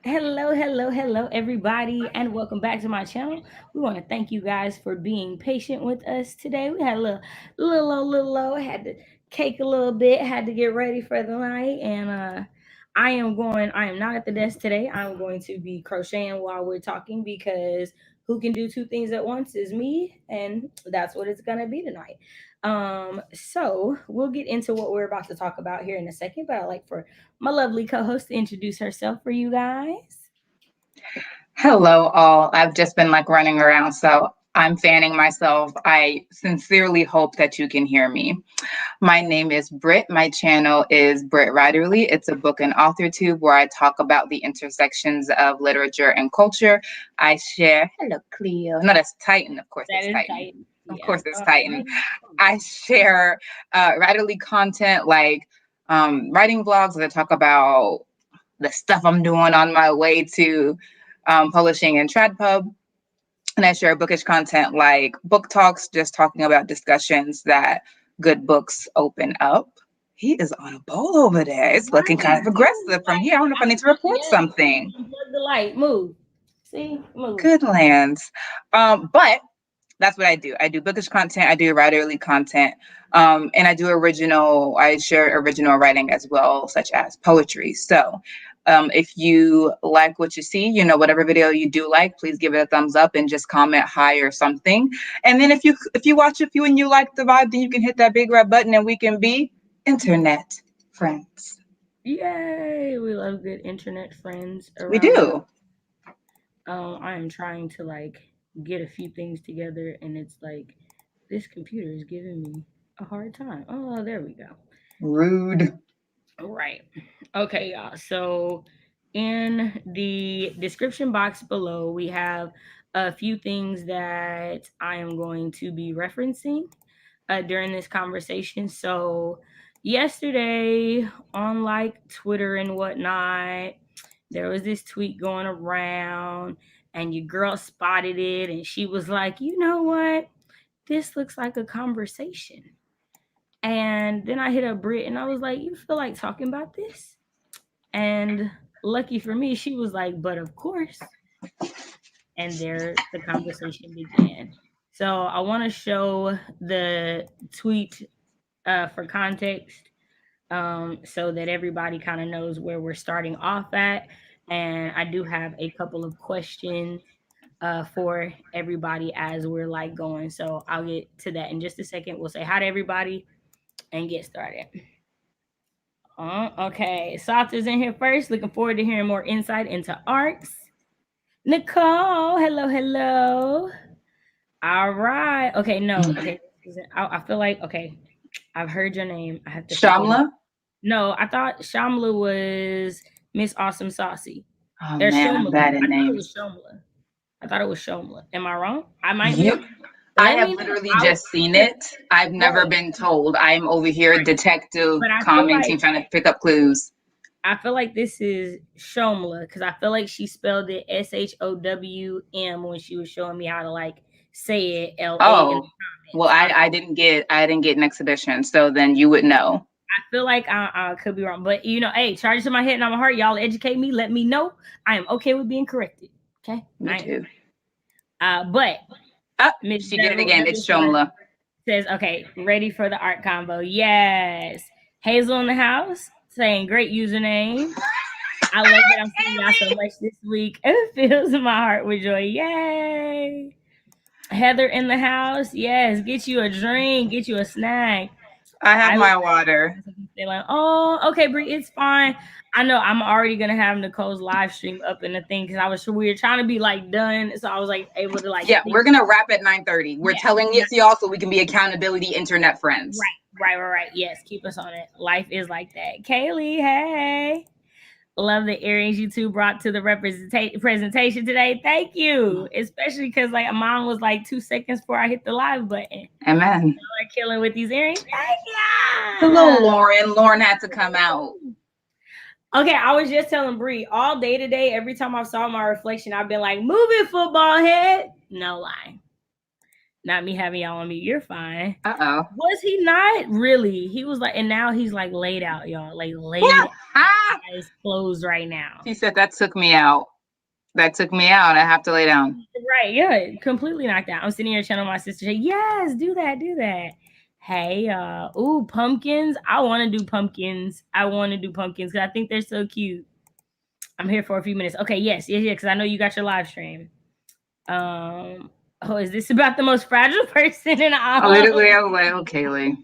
Hello, everybody, and welcome back to my channel. We want to thank you guys for being patient with us today. We had a little low, had to cake a little bit, had to get ready for the night, and I am not at the desk today. I'm going to be crocheting while we're talking because who can do two things at once is me, and that's what it's gonna be tonight. So we'll get into what we're about to talk about here in a second, but I'd like for my lovely co-host to introduce herself for you guys. Hello, all. I've just been running around, so I'm fanning myself. I sincerely hope that you can hear me. My name is Britt. My channel is Britt Riderly. It's a book and author tube where I talk about the intersections of literature and culture. I share, hello, Cleo. No, that's Titan. Of course, That it's is Titan. tight. Of Yeah. course, it's Titan. I share Riderly content like writing vlogs that I talk about the stuff I'm doing on my way to publishing in TradPub. And I share bookish content like book talks, just talking about discussions that good books open up. He is on a bowl over there. It's looking kind of aggressive from here. I don't know if I need to report Yes. something. Unplug the light. Move. See? Move. Good lands. But that's what I do. I do bookish content. I do writerly content. And I share original writing as well, such as poetry. So if you like what you see, whatever video you do like, please give it a thumbs up and just comment hi or something. And then if you watch a few and you like the vibe, then you can hit that big red button and we can be internet friends. Yay. We love good internet friends We around here. do. I am trying to get a few things together and it's like this computer is giving me a hard time. Oh, there we go. Rude. Right. Okay, y'all. So in the description box below, we have a few things that I am going to be referencing during this conversation. So yesterday on Twitter and whatnot, there was this tweet going around and your girl spotted it and she was like, you know what? This looks like a conversation. And then I hit up Britt and I was like, you feel like talking about this? And lucky for me, she was like, but of course. And there the conversation began. So I want to show the tweet for context so that everybody kind of knows where we're starting off at. And I do have a couple of questions for everybody as we're going. So I'll get to that in just a second. We'll say hi to everybody and get started. Okay, Salter's in here first. Looking forward to hearing more insight into arcs. Nicole, hello. All right. Okay, no. Okay, I feel like I've heard your name. I have to forget it. Shamla? No, I thought Shamla was Miss Awesome Saucy. Oh There's man, I'm Shomla. bad I at thought it names. was Shomla. I thought it was Shomla. Am I wrong? I might be You wrong. I Let have me know. literally just seen it. I've never Right, been told. I'm over here right. detective But commenting, trying to pick up clues. I feel like this is Shomla because I feel like she spelled it Showm when she was showing me how to say it LA in the Oh, well, comments. I didn't get an exhibition, so then you would know. I feel like I could be wrong, but hey, charge it to my head and on my heart. Y'all educate me. Let me know. I am okay with being corrected. Okay, Me too. But Miss She did it again. It's Shomla. says, okay, ready for the art combo. Yes. Hazel in the house saying great username. I love that I'm seeing y'all so much this week. It fills my heart with joy. Yay. Heather in the house. Yes. Get you a drink, get you a snack. I have my water. They're like, oh, okay, Brie, it's fine. I know I'm already gonna have Nicole's live stream up in the thing because we were trying to be done, so I was able to Yeah, we're gonna wrap at 9:30. We're telling it to y'all so we can be accountability internet friends. Right. Yes, keep us on it. Life is like that. Kaylee, hey. Love the earrings you two brought to the presentation today. Thank you. Especially because mine was 2 seconds before I hit the live button. Amen. Y'all are killing with these earrings. Thank you. Hello, Lauren. Lauren had to come out. Okay, I was just telling Bree all day today. Every time I saw my reflection, I've been like, "Move it, football head." No lie. Not me having y'all on me. You're fine. Uh Was he not really? He was like, and now he's like laid out, y'all. Like laid oh. eyes closed right now. She said that took me out. That took me out. I have to lay down. Right, yeah, completely knocked out. I'm sitting here telling my sister, yes, do that, do that. Hey, ooh, pumpkins. I want to do pumpkins. I want to do pumpkins because I think they're so cute. I'm here for a few minutes. Okay, yes, because I know you got your live stream. Oh, is this about the most fragile person in all? Literally, I was like, oh, Kaylee.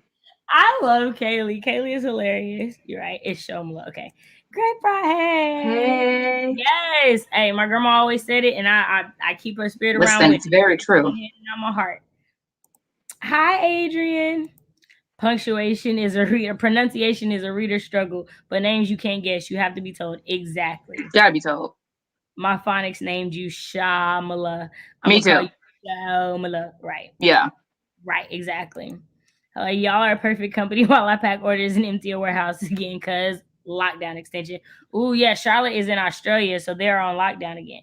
I love Kaylee. Kaylee is hilarious. You're right. It's Shomla. Okay. Great Friday. Hey. Yes. Hey, my grandma always said it, and I keep her spirit around Listen, with it's very true. on my heart. Hi, Adrian. Punctuation is a reader. Pronunciation is a reader struggle, but names you can't guess. You have to be told. Exactly. Gotta be told. My phonics named you Shamala. Me too. Call you Shamala. Right. Yeah. Right. Exactly. Y'all are perfect company while I pack orders and empty a warehouse again because lockdown extension. Ooh, yeah, Charlotte is in Australia, so they're on lockdown again.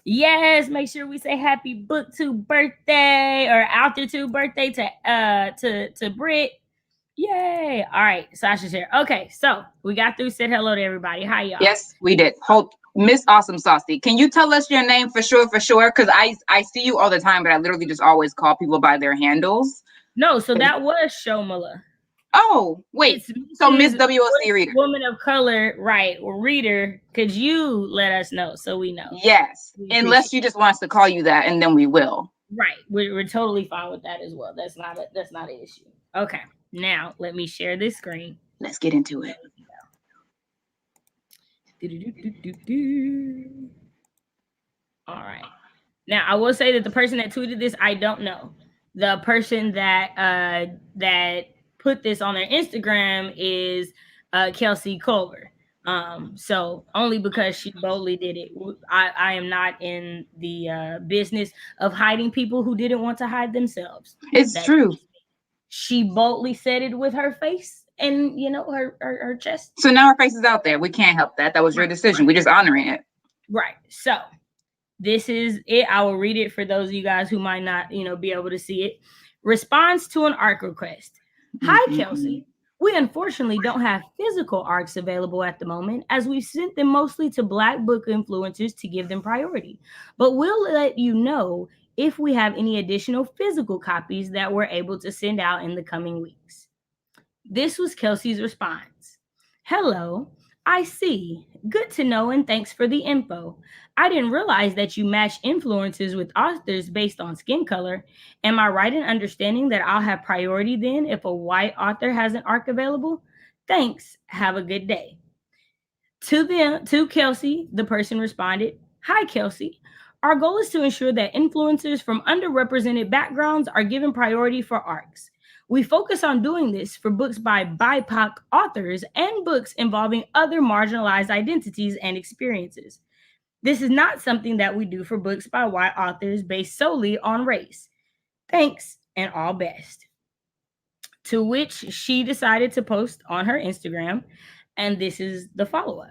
Yes, make sure we say happy BookTube birthday or AuthorTube birthday to Britt. Yay! All right, Sasha's here. Okay, so we got through. Said hello to everybody. Hi, y'all. Yes, we did. Hold, Miss Awesome Saucy. Can you tell us your name for sure? Because I see you all the time, but I literally just always call people by their handles. No, so that was Shomala. Oh, wait. So Miss WOC Reader. Woman of color, right, or reader, could you let us know so we know? Yes. Unless you just want us to call you that, and then we will. Right. We're totally fine with that as well. That's not an issue. Okay. Now let me share this screen. Let's get into it. All right. Now I will say that the person that tweeted this, I don't know. The person that put this on their Instagram is Kelsey Culver. So only because she boldly did it. I am not in the business of hiding people who didn't want to hide themselves. That's true. She boldly said it with her face and her chest. So now her face is out there. We can't help that. That was your decision. We're just honoring it. Right. So this is it. I will read it for those of you guys who might not, be able to see it. Response to an ARC request. Hi, Kelsey. We unfortunately don't have physical ARCs available at the moment, as we've sent them mostly to Black book influencers to give them priority. But we'll let you know if we have any additional physical copies that we're able to send out in the coming weeks. This was Kelsey's response. Hello. I see. Good to know, and thanks for the info. I didn't realize that you match influencers with authors based on skin color. Am I right in understanding that I'll have priority then if a white author has an ARC available? Thanks. Have a good day. To Kelsey, the person responded, Hi, Kelsey. Our goal is to ensure that influencers from underrepresented backgrounds are given priority for ARCs. We focus on doing this for books by BIPOC authors and books involving other marginalized identities and experiences. This is not something that we do for books by white authors based solely on race. Thanks and all best. To which she decided to post on her Instagram, and this is the follow-up.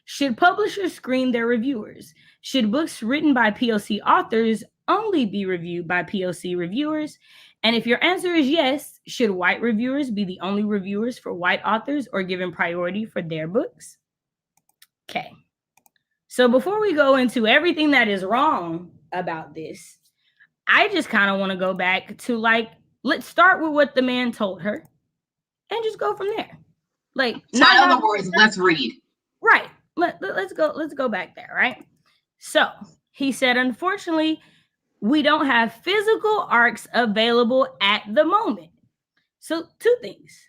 Should publishers screen their reviewers? Should books written by POC authors only be reviewed by POC reviewers? And if your answer is yes, should white reviewers be the only reviewers for white authors or given priority for their books? Okay. So before we go into everything that is wrong about this, I just kind of want to go back to let's start with what the man told her and just go from there. In other words, let's read. Right. Let's go back there, right? So he said, unfortunately, we don't have physical ARCs available at the moment. So 2 things.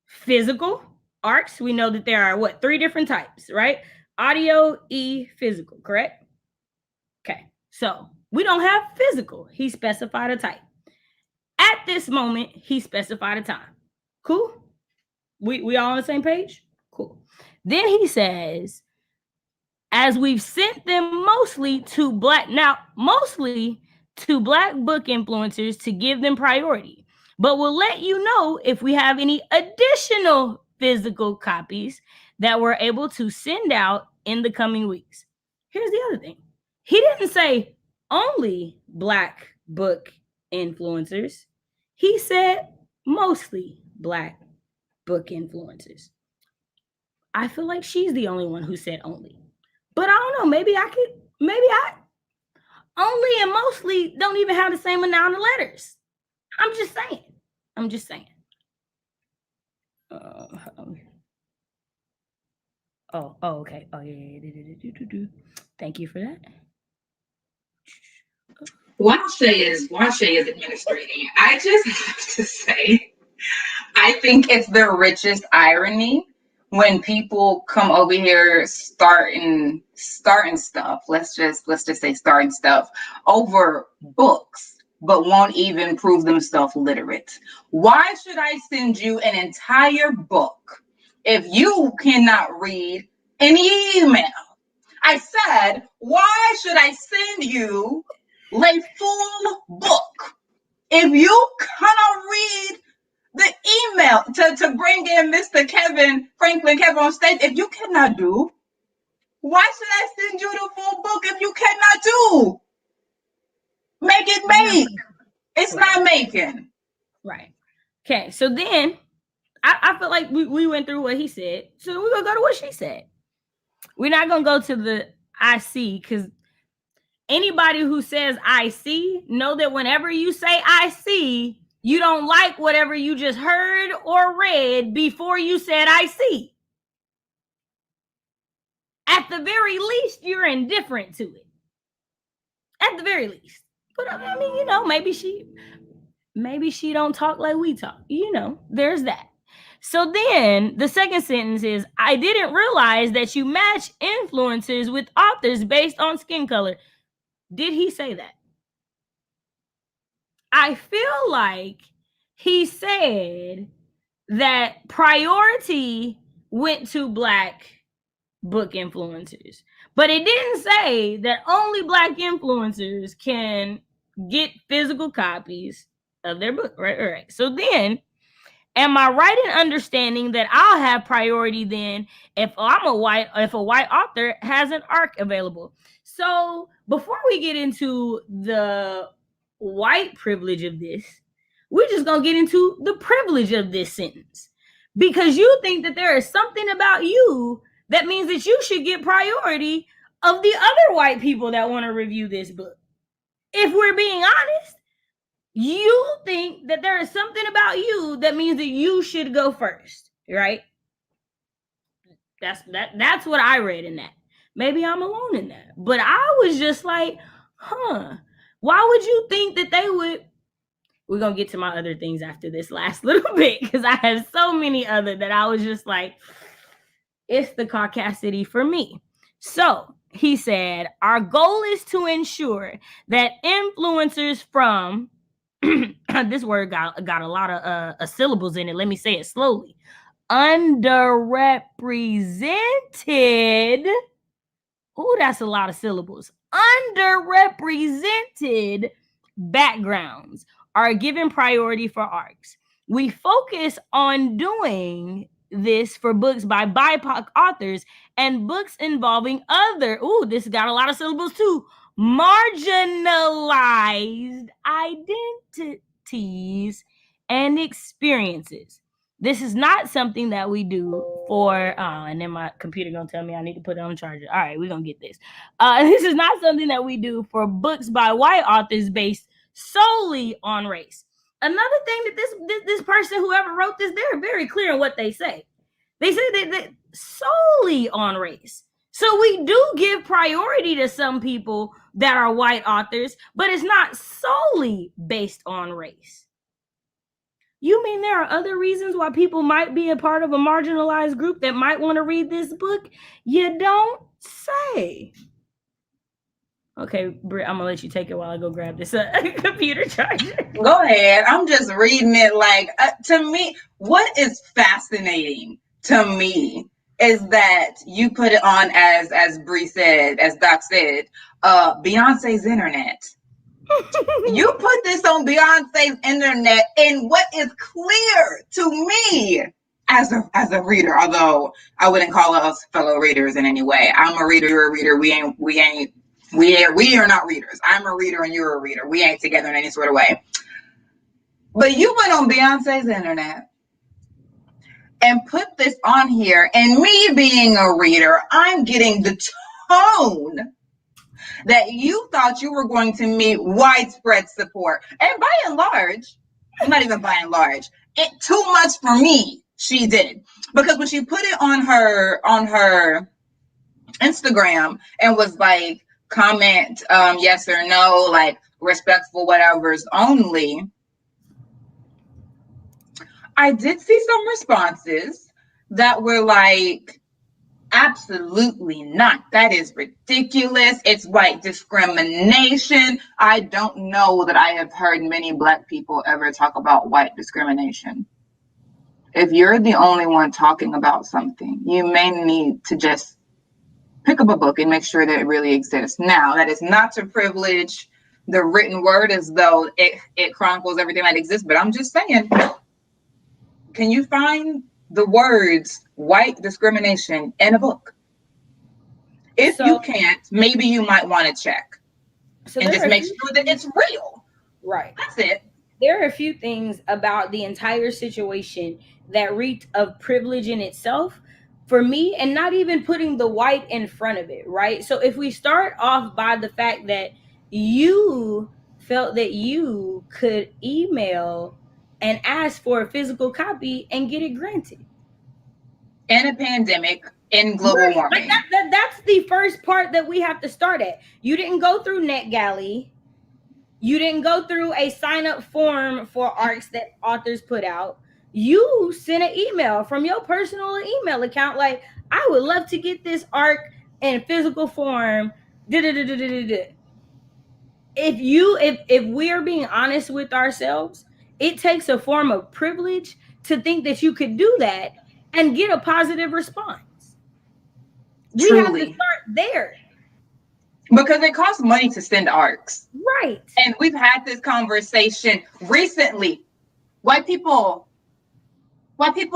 Physical ARCs, we know that there are 3 different types, right? Audio, physical, correct? Okay. So we don't have physical. He specified a type. At this moment, he specified a time. Cool? We all on the same page? Cool. Then he says, as we've sent them mostly to Black book influencers to give them priority, but we'll let you know if we have any additional physical copies that we're able to send out in the coming weeks. Here's the other thing. He didn't say only Black book influencers. He said mostly Black book influencers. I feel like she's the only one who said only. But I don't know. Maybe I only and mostly don't even have the same amount of letters. I'm just saying. I'm just saying. Okay. Oh, yeah. Thank you for that. While Shay is administrating, I just have to say, I think it's the richest irony when people come over here starting stuff. Let's just say starting stuff over books, but won't even prove themselves literate. Why should I send you an entire book if you cannot read an email? I said, why should I send you a full book if you cannot read the email to bring in Mr. Franklin Kevin on stage? If you cannot do, why should I send you the full book if you cannot do? Make it make. It's not making. Right. Okay. So then I feel like we went through what he said. So we're going to go to what she said. We're not going to go to the I see, because anybody who says I see, know that whenever you say I see, you don't like whatever you just heard or read before you said I see. At the very least, you're indifferent to it. At the very least. But I mean, you know, maybe she don't talk like we talk. You know, there's that. So then the second sentence is, I didn't realize that you match influencers with authors based on skin color. Did he say that? I feel like he said that priority went to Black book influencers, but it didn't say that only Black influencers can get physical copies of their book. Right. So then, am I right in understanding that I'll have priority then if a white author has an ARC available? So before we get into the white privilege of this, we're just going to get into the privilege of this sentence. Because you think that there is something about you that means that you should get priority of the other white people that want to review this book. If we're being honest, you think that there is something about you that means that you should go first, right? That's what I read in that. Maybe I'm alone in that. But I was just like, why would you think that they would? We're going to get to my other things after this last little bit, because I have so many other that I was just like, it's the caucasity for me. So he said, our goal is to ensure that influencers from this word got a lot of syllables in it. Let me say it slowly. Underrepresented. Oh, that's a lot of syllables. Underrepresented backgrounds are given priority for ARCs. We focus on doing this for books by BIPOC authors and books involving other, this got a lot of syllables too, marginalized identities and experiences. This is not something that we do for, and then my computer gonna tell me I need to put it on the charger. All right, we're gonna get this. This is not something that we do for books by white authors based solely on race. Another thing that this person, whoever wrote this, they're very clear on what they say. They say that solely on race. So we do give priority to some people that are white authors, but it's not solely based on race. You mean there are other reasons why people might be a part of a marginalized group that might want to read this book? You don't say. Okay, Britt, I'm gonna let you take it while I go grab this computer charger. Go ahead. I'm just reading it. Like, to me, what is fascinating to me is that you put it on as Bree said, as Doc said, Beyonce's internet. You put this on Beyonce's internet, and what is clear to me as a reader, although I wouldn't call us fellow readers in any way. I'm a reader, you're a reader. We are not readers. I'm a reader and you're a reader. We ain't together in any sort of way. But you went on Beyonce's internet and put this on here, and me being a reader, I'm getting the tone that you thought you were going to meet widespread support. And by and large, well, not even by and large, it too much for me, she did. Because when she put it on her Instagram and was like, comment yes or no, like respectful whatever's only, I did see some responses that were like, absolutely not. That is ridiculous. It's white discrimination. I don't know that I have heard many Black people ever talk about white discrimination. If you're the only one talking about something, you may need to just pick up a book and make sure that it really exists. Now, that is not to privilege the written word as though it chronicles everything that exists, but I'm just saying, can you find the words white discrimination in a book? If you can't, maybe you might want to check and just make sure that it's real. Right. That's it. There are a few things about the entire situation that reeked of privilege in itself for me, and not even putting the white in front of it, right? So if we start off by the fact that you felt that you could email and ask for a physical copy and get it granted. In a pandemic, in global warming. Like that's the first part that we have to start at. You didn't go through NetGalley. You didn't go through a sign-up form for ARCs that authors put out. You sent an email from your personal email account like, I would love to get this ARC in physical form. If we're being honest with ourselves, it takes a form of privilege to think that you could do that and get a positive response. We have to start there. Because it costs money to send ARCs. Right. And we've had this conversation recently. White people, Wahite,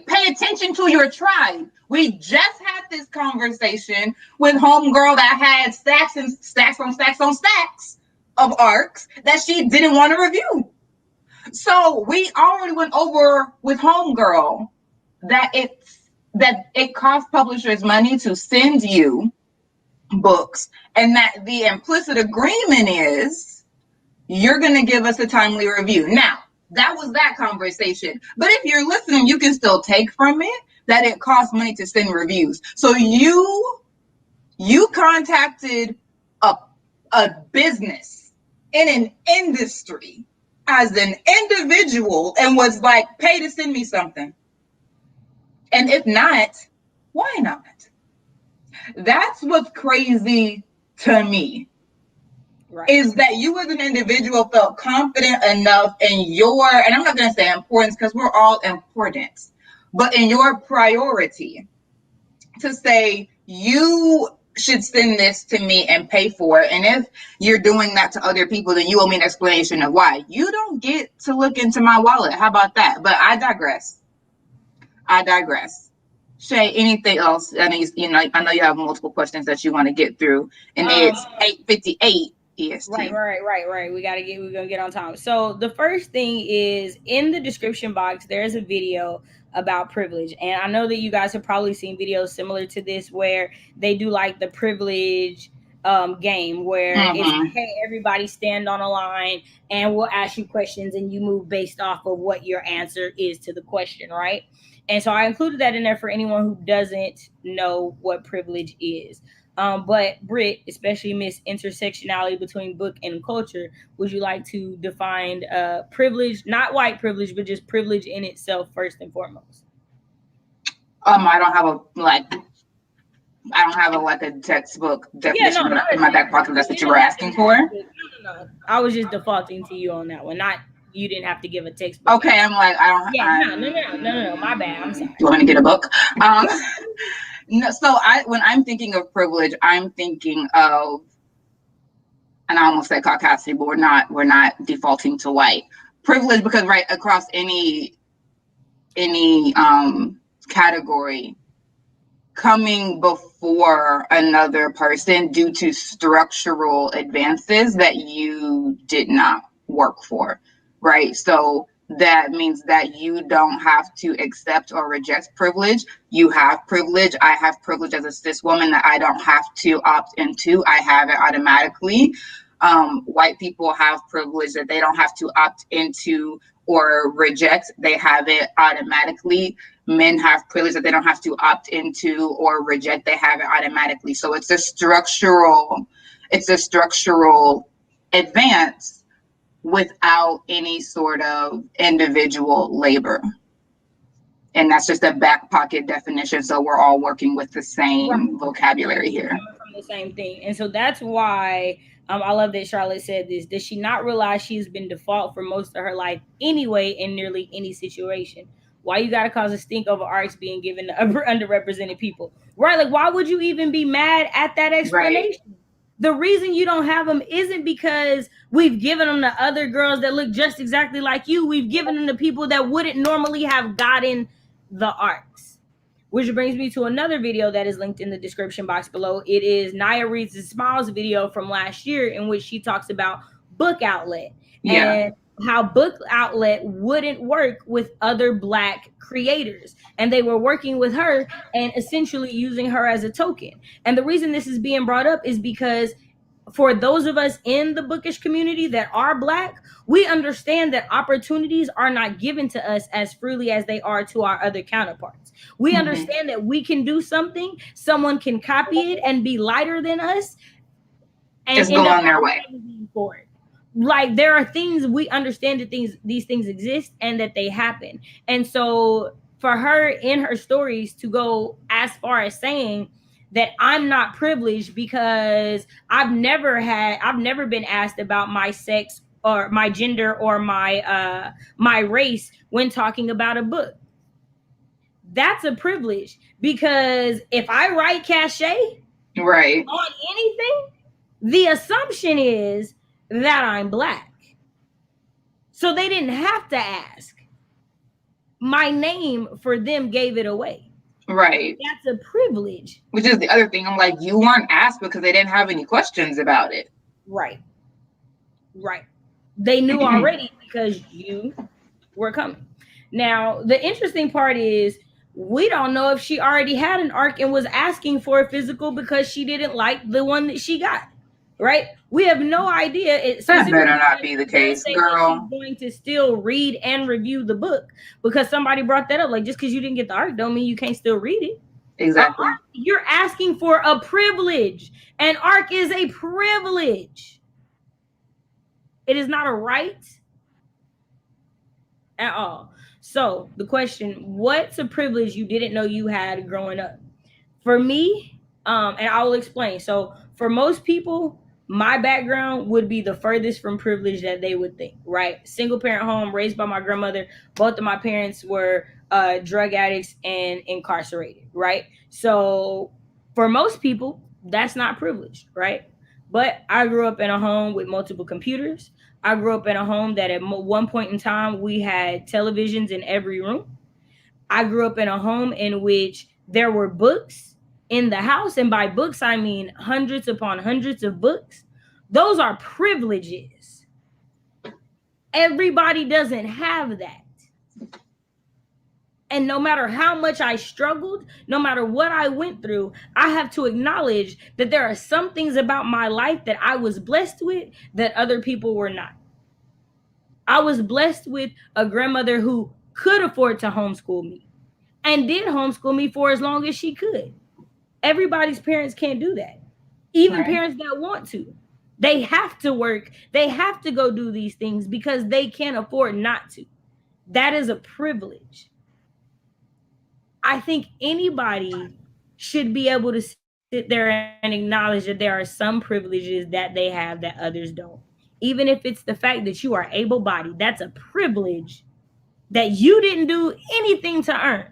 pay attention to your tribe. We just had this conversation with homegirl that had stacks and stacks on stacks on stacks of ARCs that she didn't want to review. So we already went over with homegirl that it costs publishers money to send you books, and that the implicit agreement is you're going to give us a timely review. Now, that was that conversation. But if you're listening, you can still take from it that it costs money to send reviews. So you contacted a business in an industry as an individual and was like, pay to send me something. And if not, why not? That's what's crazy to me. Right. Is that you as an individual felt confident enough in your, and I'm not going to say importance because we're all important, but in your priority to say you should send this to me and pay for it. And if you're doing that to other people, then you owe me an explanation of why. You don't get to look into my wallet. How about that? But I digress. Shay, anything else? I know, I know you have multiple questions that you want to get through, and it's 8:58 EST. Right. We're gonna get on time. So the first thing is in the description box. There's a video about privilege, and I know that you guys have probably seen videos similar to this where they do like the privilege game where it's hey, everybody stand on a line and we'll ask you questions and you move based off of what your answer is to the question, right? And so I included that in there for anyone who doesn't know what privilege is. But Britt, especially Miss Intersectionality between book and culture, would you like to define privilege, not white privilege, but just privilege in itself first and foremost? I don't have a textbook definition in my back pocket. That's what you were asking for. No. I was just defaulting to you on that one. Not you didn't have to give a textbook. Okay, I'm like I don't. Yeah, no. My bad. I'm sorry. You want me to get a book? No. So when I'm thinking of privilege, I'm thinking of, and I almost said Caucasian, but we're not defaulting to white privilege because right across any category, coming before another person due to structural advances that you did not work for. right? So that means that you don't have to accept or reject privilege. You have privilege. I have privilege as a cis woman that I don't have to opt into. I have it automatically. White people have privilege that they don't have to opt into or reject. They have it automatically. Men have privilege that they don't have to opt into or reject. They have it automatically. So it's a structural advance without any sort of individual labor. And that's just a back pocket definition. So we're all working with the same vocabulary here. Coming from the same thing. And so that's why I love that Charlotte said this. Does she not realize she's been default for most of her life anyway in nearly any situation? Why you gotta cause a stink over arts being given to underrepresented people? Right? Like, why would you even be mad at that explanation? Right. The reason you don't have them isn't because we've given them to other girls that look just exactly like you. We've given them to people that wouldn't normally have gotten the arts. Which brings me to another video that is linked in the description box below. It is Naya Reads and Smiles video from last year, in which she talks about Book Outlet and how Book Outlet wouldn't work with other Black creators. And they were working with her and essentially using her as a token. And the reason this is being brought up is because for those of us in the bookish community that are Black, we understand that opportunities are not given to us as freely as they are to our other counterparts. We understand that we can do something, someone can copy it and be lighter than us and just go on their way for it. Like, there are things we understand that these things exist and that they happen. And so for her in her stories to go as far as saying that I'm not privileged because I've never been asked about my sex or my gender or my race when talking about a book. That's a privilege, because if I write cachet on anything, the assumption is that I'm Black. So they didn't have to ask. My name for them gave it away. Right. That's a privilege. Which is the other thing. I'm like, you weren't asked because they didn't have any questions about it. Right. They knew already because you were coming. Now, the interesting part is we don't know if she already had an arc and was asking for a physical because she didn't like the one that she got. Right? We have no idea. That better not be the case, girl. She's going to still read and review the book because somebody brought that up. Like, just because you didn't get the arc don't mean you can't still read it. Exactly. You're asking for a privilege. An arc is a privilege. It is not a right at all. So the question, what's a privilege you didn't know you had growing up? For me, and I will explain. So for most people, my background would be the furthest from privilege that they would think, right? Single parent home, raised by my grandmother. Both of my parents were drug addicts and incarcerated, right? So for most people, that's not privileged, right? But I grew up in a home with multiple computers. I grew up in a home that at one point in time, we had televisions in every room. I grew up in a home in which there were books in the house. And by books, I mean hundreds upon hundreds of books. Those are privileges. Everybody doesn't have that. And no matter how much I struggled, no matter what I went through, I have to acknowledge that there are some things about my life that I was blessed with that other people were not. I was blessed with a grandmother who could afford to homeschool me and did homeschool me for as long as she could. Everybody's parents can't do that. Even parents that want to. They have to work. They have to go do these things because they can't afford not to. That is a privilege. I think anybody should be able to sit there and acknowledge that there are some privileges that they have that others don't. Even if it's the fact that you are able-bodied, that's a privilege that you didn't do anything to earn.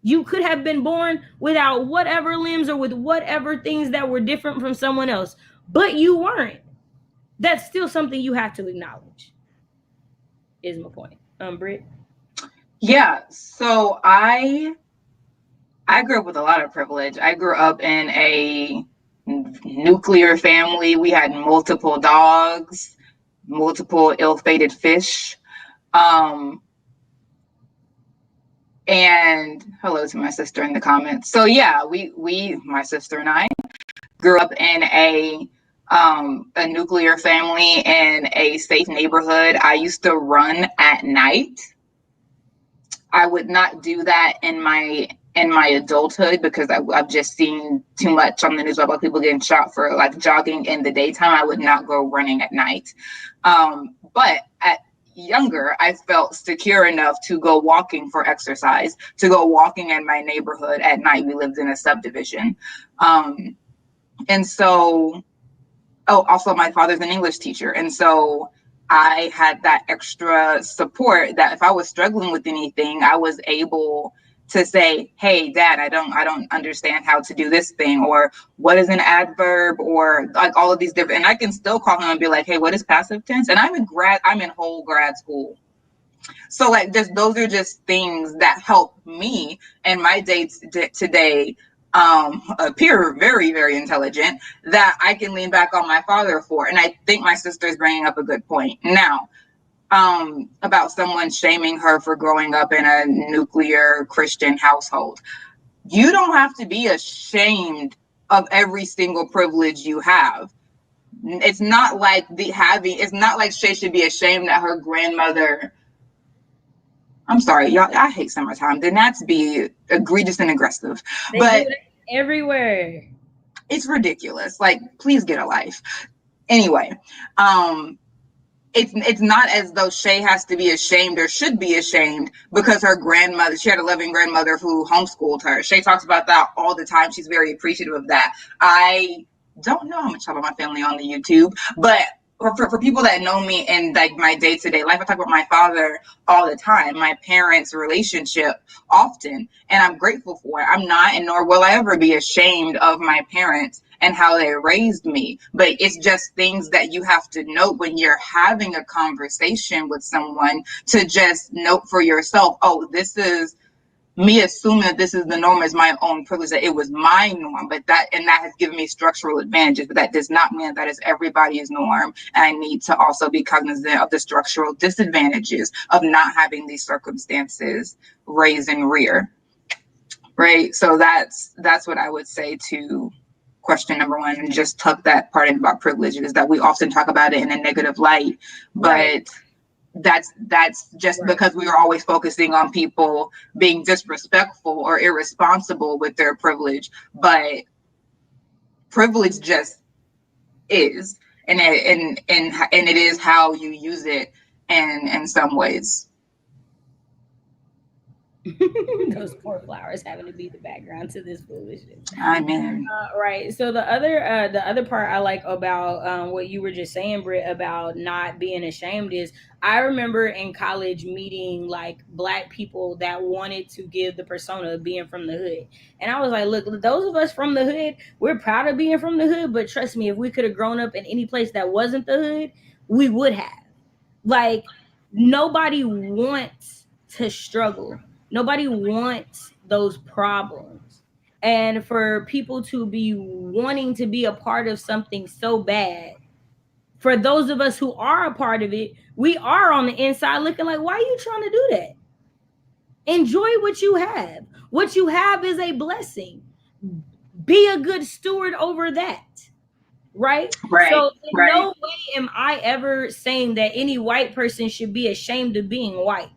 You could have been born without whatever limbs or with whatever things that were different from someone else, but you weren't. That's still something you have to acknowledge, is my point. Britt? Yeah, so I grew up with a lot of privilege. I grew up in a nuclear family. We had multiple dogs. multiple ill-fated fish. Um, and hello to my sister in the comments. So yeah, my sister and I grew up in a nuclear family in a safe neighborhood. I used to run at night. I would not do that in my adulthood because I've just seen too much on the news about people getting shot for like jogging in the daytime. I would not go running at night. But at younger, I felt secure enough to go walking for exercise, to go walking in my neighborhood at night. We lived in a subdivision. And so, oh, also my father's an English teacher. And so I had that extra support that if I was struggling with anything, I was able to say, hey, Dad, I don't understand how to do this thing, or what is an adverb, or like all of these different, and I can still call him and be like, hey, what is passive tense? And I'm in whole grad school. So like just those are just things that help me in my dates today appear very, very intelligent, that I can lean back on my father for. And I think my sister is bringing up a good point now, about someone shaming her for growing up in a nuclear Christian household. You don't have to be ashamed of every single privilege you have. It's not like it's not like Shay should be ashamed that her grandmother, I'm sorry, y'all, I hate summertime. The gnats be egregious and aggressive. But everywhere. It's ridiculous. Like, please get a life. Anyway, it's not as though Shay has to be ashamed or should be ashamed because her grandmother, she had a loving grandmother who homeschooled her. Shay talks about that all the time. She's very appreciative of that. I don't know how much I love my family on the YouTube, but for people that know me in like my day-to-day life, I talk about my father all the time, my parents' relationship often, and I'm grateful for it. I'm not, and nor will I ever be ashamed of my parents and how they raised me. But it's just things that you have to note when you're having a conversation with someone, to just note for yourself, oh, this is me assuming that this is the norm is my own privilege, that it was my norm, but that has given me structural advantages, but that does not mean that is everybody's norm. And I need to also be cognizant of the structural disadvantages of not having these circumstances raise and rear. Right. So that's what I would say to question number one, and just tuck that part in about privilege, is that we often talk about it in a negative light, but right. That's just right. Because we are always focusing on people being disrespectful or irresponsible with their privilege, but privilege just is, and it is how you use it in some ways. Those poor flowers having to be the background to this foolishness. I mean, right. So the other part I like about what you were just saying, Britt, about not being ashamed is, I remember in college meeting like Black people that wanted to give the persona of being from the hood, and I was like, look, those of us from the hood, we're proud of being from the hood, but trust me, if we could have grown up in any place that wasn't the hood, we would have. Like, nobody wants to struggle. Nobody wants those problems. And for people to be wanting to be a part of something so bad, for those of us who are a part of it, we are on the inside looking like, why are you trying to do that? Enjoy what you have. What you have is a blessing. Be a good steward over that. Right? So in no way am I ever saying that any white person should be ashamed of being white.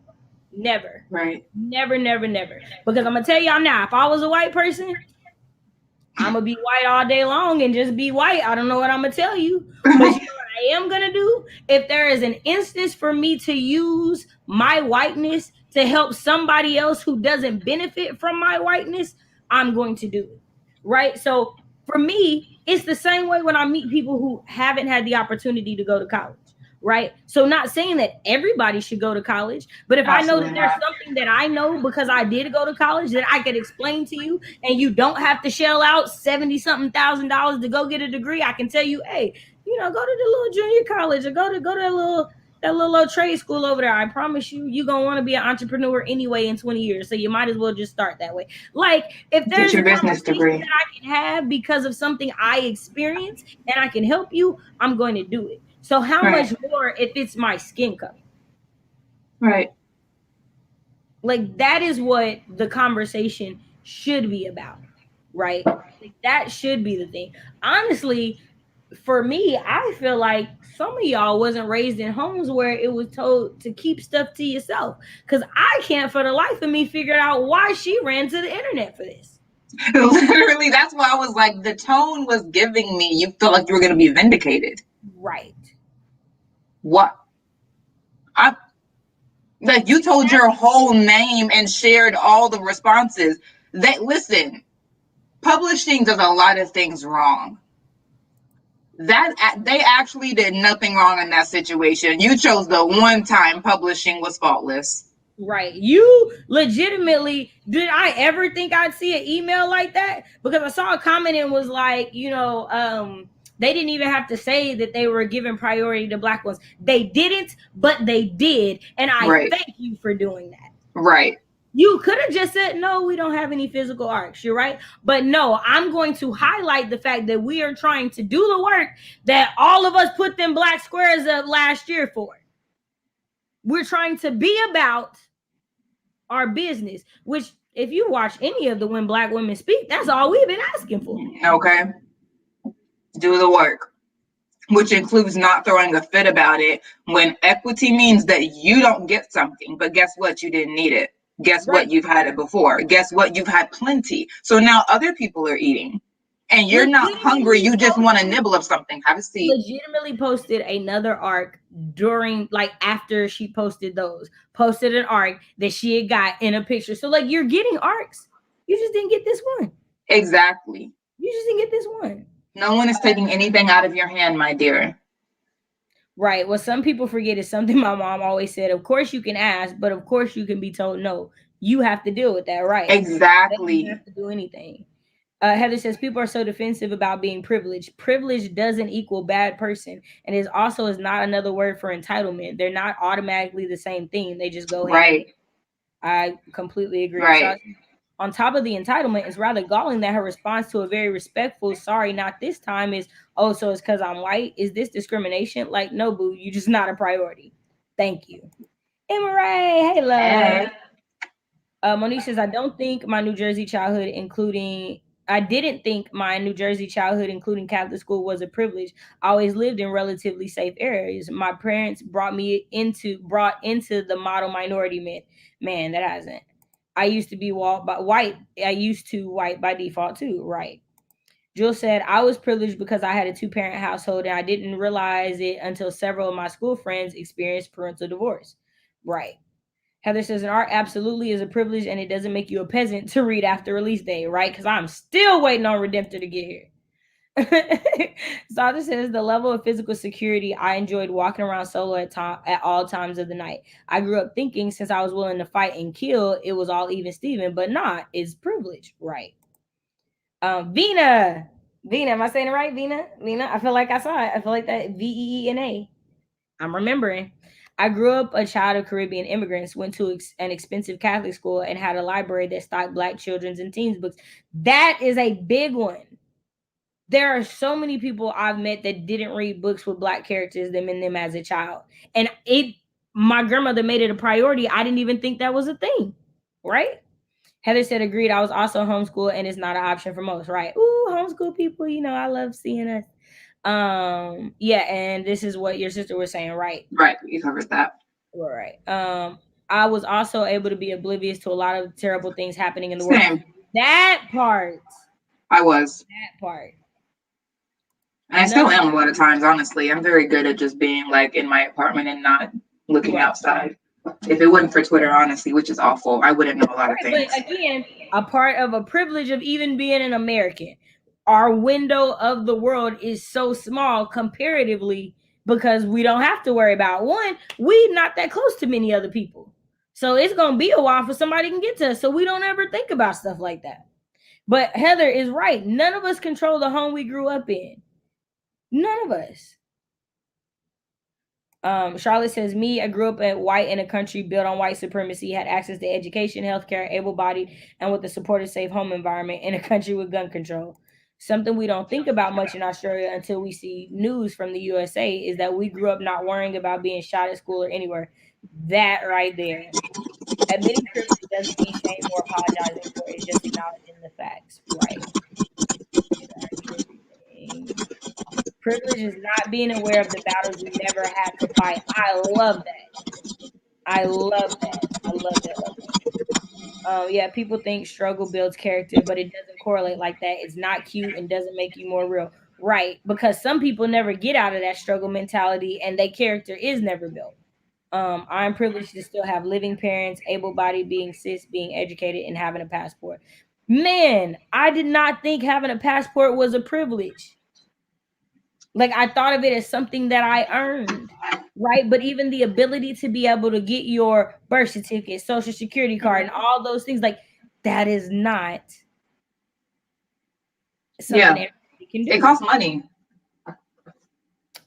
Never. Right. Never. Because I'm gonna tell y'all now, if I was a white person, I'm gonna be white all day long and just be white. I don't know what I'm gonna tell you. But you know what I am gonna do? If there is an instance for me to use my whiteness to help somebody else who doesn't benefit from my whiteness, I'm going to do it. Right? So for me, it's the same way when I meet people who haven't had the opportunity to go to college. Right? So not saying that everybody should go to college, but if Absolutely. I know that there's something that I know because I did go to college that I could explain to you, and you don't have to shell out $70-something thousand to go get a degree, I can tell you, hey, you know, go to the little junior college or go to that little trade school over there. I promise you're gonna want to be an entrepreneur anyway in 20 years. So you might as well just start that way. Like, if there's a business degree that I can have because of something I experienced and I can help you, I'm going to do it. So how Right. much more if it's my skin color? Right. Like that is what the conversation should be about, right? Like that should be the thing. Honestly, for me, I feel like some of y'all wasn't raised in homes where it was told to keep stuff to yourself. Cause I can't for the life of me figure out why she ran to the internet for this. Literally, that's why I was like, the tone was giving me, you felt like you were going to be vindicated. Right. What? I like you told your whole name and shared all the responses. That listen, publishing does a lot of things wrong. That they actually did nothing wrong in that situation. You chose the one time publishing was faultless. Right. You legitimately, did I ever think I'd see an email like that? Because I saw a comment and was like, they didn't even have to say that they were giving priority to black ones. They didn't, but they did. And I Right. thank you for doing that. Right. You could have just said, no, we don't have any physical arcs. You're right. But no, I'm going to highlight the fact that we are trying to do the work that all of us put them black squares up last year for. We're trying to be about our business, which if you watch any of the When Black Women Speak, that's all we've been asking for. Okay. Do the work, which includes not throwing a fit about it when equity means that you don't get something, but guess what? You didn't need it. Guess Right. what? You've had it before. Guess what? You've had plenty. So now other people are eating and you're not hungry. You just want a nibble of something. Have a seat. Legitimately posted another arc during, like, after she posted those, posted an arc that she had got in a picture. So, like, you're getting arcs. You just didn't get this one. Exactly. You just didn't get this one. No one is taking anything out of your hand, my dear. Right. What some people forget is something my mom always said. Of course you can ask, but of course you can be told no. You have to deal with that, right? Exactly. They don't have to do anything. Heather says people are so defensive about being privileged. Privilege doesn't equal bad person, and it also is not another word for entitlement. They're not automatically the same thing. They just go hand. Right. I completely agree. Right. On top of the entitlement, it's rather galling that her response to a very respectful "sorry, not this time" is, "Oh, so it's because I'm white? Is this discrimination?" Like, no, boo, you just not a priority. Thank you. Emma Ray, hey, love. Hey. Monique says, I didn't think my New Jersey childhood, including Catholic school, was a privilege. I always lived in relatively safe areas. My parents brought into the model minority myth. Man, that hasn't. I used to be white. I used to white by default too, right? Jill said, I was privileged because I had a two-parent household and I didn't realize it until several of my school friends experienced parental divorce. Right. Heather says an art absolutely is a privilege and it doesn't make you a peasant to read after release day, right? Because I'm still waiting on Redemptor to get here. Sandra says the level of physical security I enjoyed walking around solo at all times of the night. I grew up thinking since I was willing to fight and kill, it was all even Steven, but not. It's privilege, right? Vina, am I saying it right? Vina, I feel like I saw it. I feel like that VEENA. I'm remembering. I grew up a child of Caribbean immigrants, went to an expensive Catholic school, and had a library that stocked Black children's and teens books. That is a big one. There are so many people I've met that didn't read books with Black characters in them as a child. And my grandmother made it a priority. I didn't even think that was a thing, right? Heather said, agreed. I was also homeschooled, and it's not an option for most, right? Ooh, homeschool people, I love seeing us. Yeah, and this is what your sister was saying, right? Right. You covered that. Right. I was also able to be oblivious to a lot of terrible things happening in the world. Same. That part. I was. That part. And I still am a lot of times, honestly. I'm very good at just being like in my apartment and not looking outside. If it wasn't for Twitter, honestly, which is awful, I wouldn't know a lot of things. But again, a part of a privilege of even being an American. Our window of the world is so small comparatively because we don't have to worry about one, we not that close to many other people. So it's gonna be a while for somebody can get to us. So we don't ever think about stuff like that. But Heather is right. None of us control the home we grew up in. None of us. Charlotte says, me, I grew up at white in a country built on white supremacy, had access to education, healthcare, able-bodied, and with a supportive, safe home environment in a country with gun control. Something we don't think about much in Australia until we see news from the USA is that we grew up not worrying about being shot at school or anywhere. That right there. Admitting privilege doesn't mean shame or apologizing for it. It's just acknowledging the facts. Right. Should argue everything. Privilege is not being aware of the battles you never had to fight. I love that. I love that. I love that. Love that. Yeah, people think struggle builds character, but it doesn't correlate like that. It's not cute and doesn't make you more real. Right. Because some people never get out of that struggle mentality and their character is never built. I'm privileged to still have living parents, able bodied, being cis, being educated, and having a passport. Man, I did not think having a passport was a privilege. Like I thought of it as something that I earned, right? But even the ability to be able to get your birth certificate, social security card, and all those things, like that is not something Yeah, everybody can it do. costs money.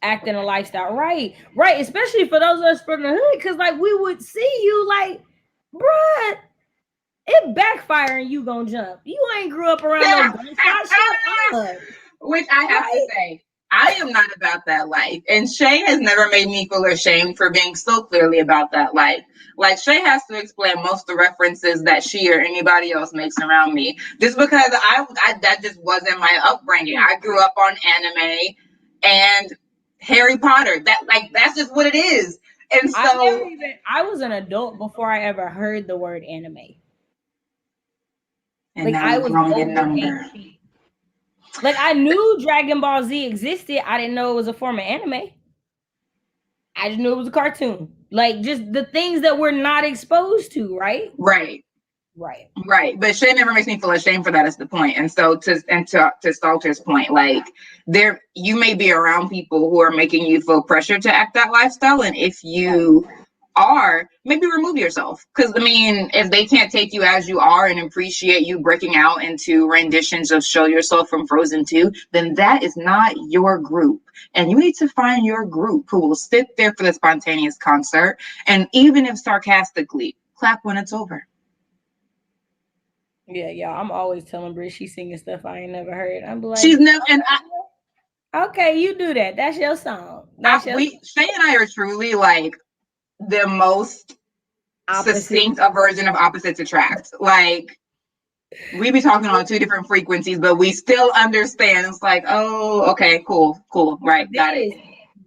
Acting a lifestyle, right? Right, especially for those of us from the hood, because like we would see you like, bruh, it backfire and you gonna jump. You ain't grew up around no gunshot. Shut up. Which I have to Right? say, I am not about that life. And Shay has never made me feel ashamed for being so clearly about that life. Like Shay has to explain most of the references that she or anybody else makes around me, just because I that just wasn't my upbringing. I grew up on anime and Harry Potter. That's just what it is. And so I was an adult before I ever heard the word anime. and Like now I we're was growing in over number. 18. Like I knew Dragon Ball Z existed. I didn't know it was a form of anime. I just knew it was a cartoon. Like just the things that we're not exposed to, right? Right. Right. Right, but shame never makes me feel ashamed for that is the point. And so to Salter's point, like there you may be around people who are making you feel pressure to act that lifestyle, and if you are, maybe remove yourself. Because I mean, if they can't take you as you are and appreciate you breaking out into renditions of "Show Yourself" from Frozen 2, then that is not your group. And you need to find your group who will sit there for the spontaneous concert, and even if sarcastically, clap when it's over. Yeah, yeah. I'm always telling Britt she's singing stuff I ain't never heard. I'm like, She's never, and okay, you do that. That's your song. That's your Shay and I are truly like the most opposite. succinct a version of opposites attract. Like we be talking on two different frequencies, but we still understand. It's like, oh, okay, cool, right, got it.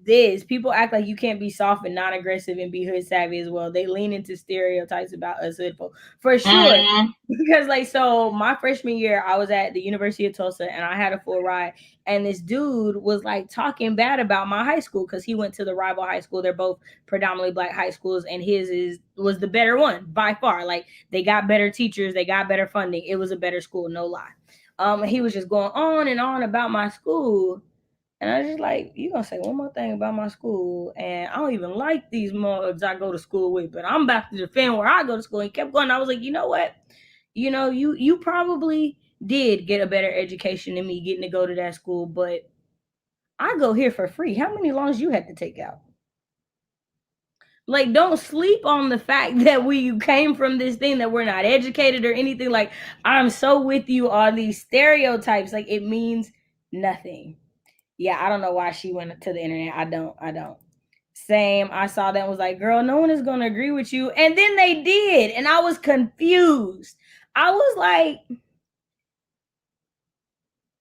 This people act like you can't be soft and non-aggressive and be hood savvy as well. They lean into stereotypes about us hood folk for sure. Because like so my freshman year I was at the University of Tulsa and I had a full ride and this dude was like talking bad about my high school because he went to the rival high school. They're both predominantly black high schools and his is was the better one by far. Like they got better teachers, they got better funding. It was a better school, no lie. He was just going on and on about my school. And I just like, you gonna say one more thing about my school, and I don't even like these mugs I go to school with, but I'm about to defend where I go to school. And he kept going. I was like, you know what? You probably did get a better education than me getting to go to that school, but I go here for free. How many loans you had to take out? Like, don't sleep on the fact that we came from this thing that we're not educated or anything. Like, I'm so with you on these stereotypes. Like, it means nothing. Yeah, I don't know why she went to the internet. I don't. Same. I saw that and was like, girl, no one is gonna agree with you. And then they did, and I was confused. I was like,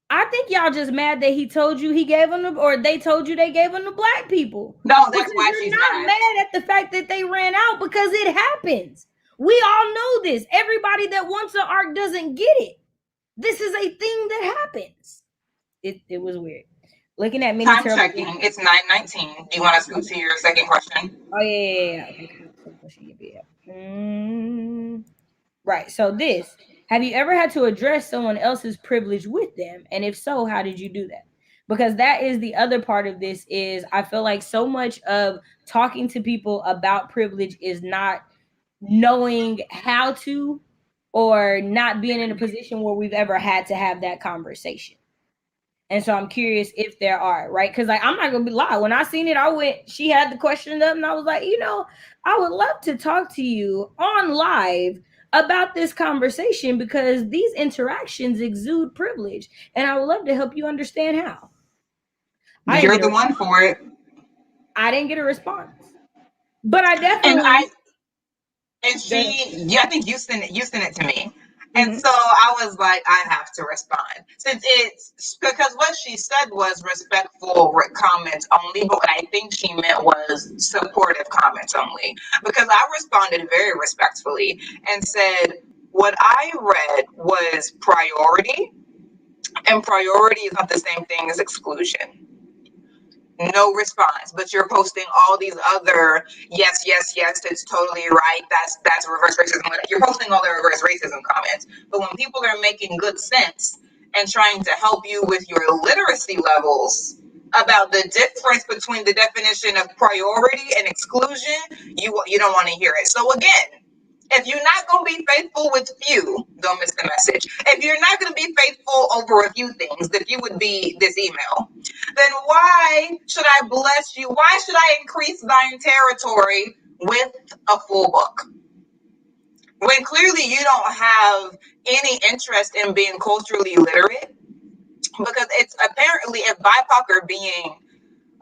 I think y'all just mad that he told you he gave them or they told you they gave them to black people. No, that's because why you're she's not mad at the fact that they ran out because it happens. We all know this. Everybody that wants an arc doesn't get it. This is a thing that happens. It was weird. Looking at many Time checking. It's 9:19. Do you want to scoot to your second question? Oh yeah. Okay. Right. So this, have you ever had to address someone else's privilege with them? And if so, how did you do that? Because that is the other part of this is I feel like so much of talking to people about privilege is not knowing how to or not being in a position where we've ever had to have that conversation. And so I'm curious if there are, right? Because like I'm not gonna be lie. When I seen it, I went, she had the question up and I was like, I would love to talk to you on live about this conversation because these interactions exude privilege, and I would love to help you understand how. I didn't You're get a the one for it. I didn't get a response, but I And definitely I and go ahead. she, yeah, I think you sent it to me. And Mm-hmm. so I was like, I have to respond since it's because what she said was respectful comments only, but what I think she meant was supportive comments only. Because I responded very respectfully and said, what I read was priority, and priority is not the same thing as exclusion. No response, but you're posting all these other yes, yes, yes, it's totally right, that's reverse racism. You're posting all the reverse racism comments, but when people are making good sense and trying to help you with your literacy levels about the difference between the definition of priority and exclusion, you don't want to hear it. So again, if you're not going to be faithful with few, don't miss the message. If you're not going to be faithful over a few things, the few would be this email, then why should I bless you? Why should I increase thine territory with a full book? When clearly you don't have any interest in being culturally literate, because it's apparently if BIPOC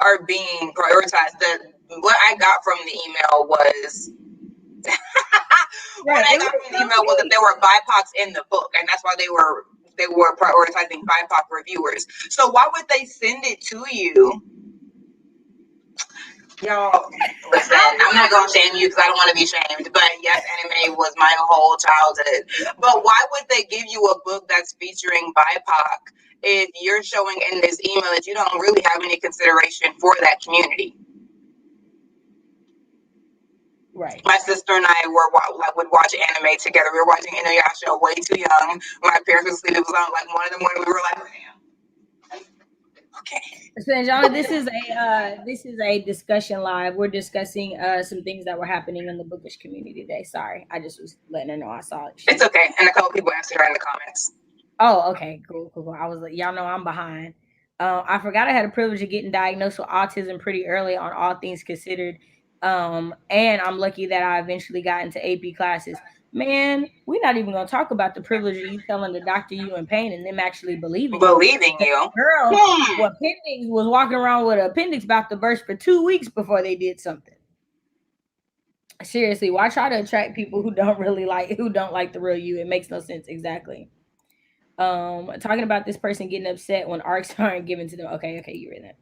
are being prioritized, what I got from the email was what Right. I It got was from the so email was that deep. there were BIPOCs in the book, and that's why they were prioritizing BIPOC reviewers. So why would they send it to you? Y'all, listen, I'm not gonna shame you because I don't want to be shamed. But yes, anime was my whole childhood. But why would they give you a book that's featuring BIPOC if you're showing in this email that you don't really have any consideration for that community? Right. My sister and I would watch anime together. We were watching Inuyasha way too young. My parents would sleep. It was on like 1 in the morning. We were like, okay. So, Anjana, this is a discussion live. We're discussing some things that were happening in the bookish community today. Sorry, I just was letting her know I saw it. It's okay. And a couple people answered her in the comments. Oh, okay, cool, cool, cool. I was like, y'all know I'm behind. I forgot I had a privilege of getting diagnosed with autism pretty early on all things considered. And I'm lucky that I eventually got into AP classes. Man, we're not even gonna talk about the privilege of you telling the doctor you in pain and them actually believing you. Believing The you. girl with appendix was walking around with an appendix about to burst for 2 weeks before they did something. Seriously, why try to attract people who don't like the real you? It makes no sense. Exactly. Talking about this person getting upset when arcs aren't given to them. Okay, you read that.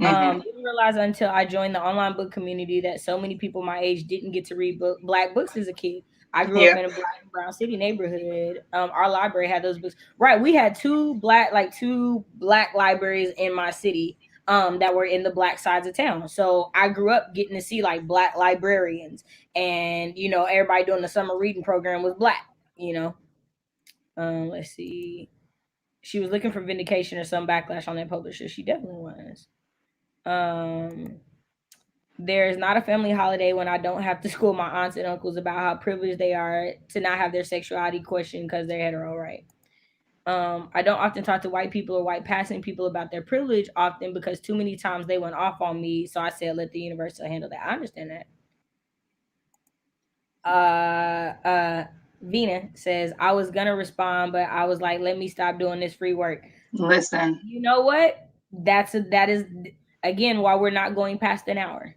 Mm-hmm. Didn't realize until I joined the online book community that so many people my age didn't get to read black books as a kid. I grew up Yeah. in a black and brown city neighborhood. Our library had those books. Right, we had two black libraries in my city. That were in the black sides of town. So I grew up getting to see like black librarians, and everybody doing the summer reading program was black. You know, let's see. She was looking for vindication or some backlash on that publisher. She definitely was. Um, there is not a family holiday when I don't have to school my aunts and uncles about how privileged they are to not have their sexuality questioned because they're hetero, right? I don't often talk to white people or white passing people about their privilege often because too many times they went off on me. So I said, let the universe handle that. I understand that. Uh, Vina says, I was gonna respond, but I was like, let me stop doing this free work. Listen. You know what? That is again why we're not going past an hour.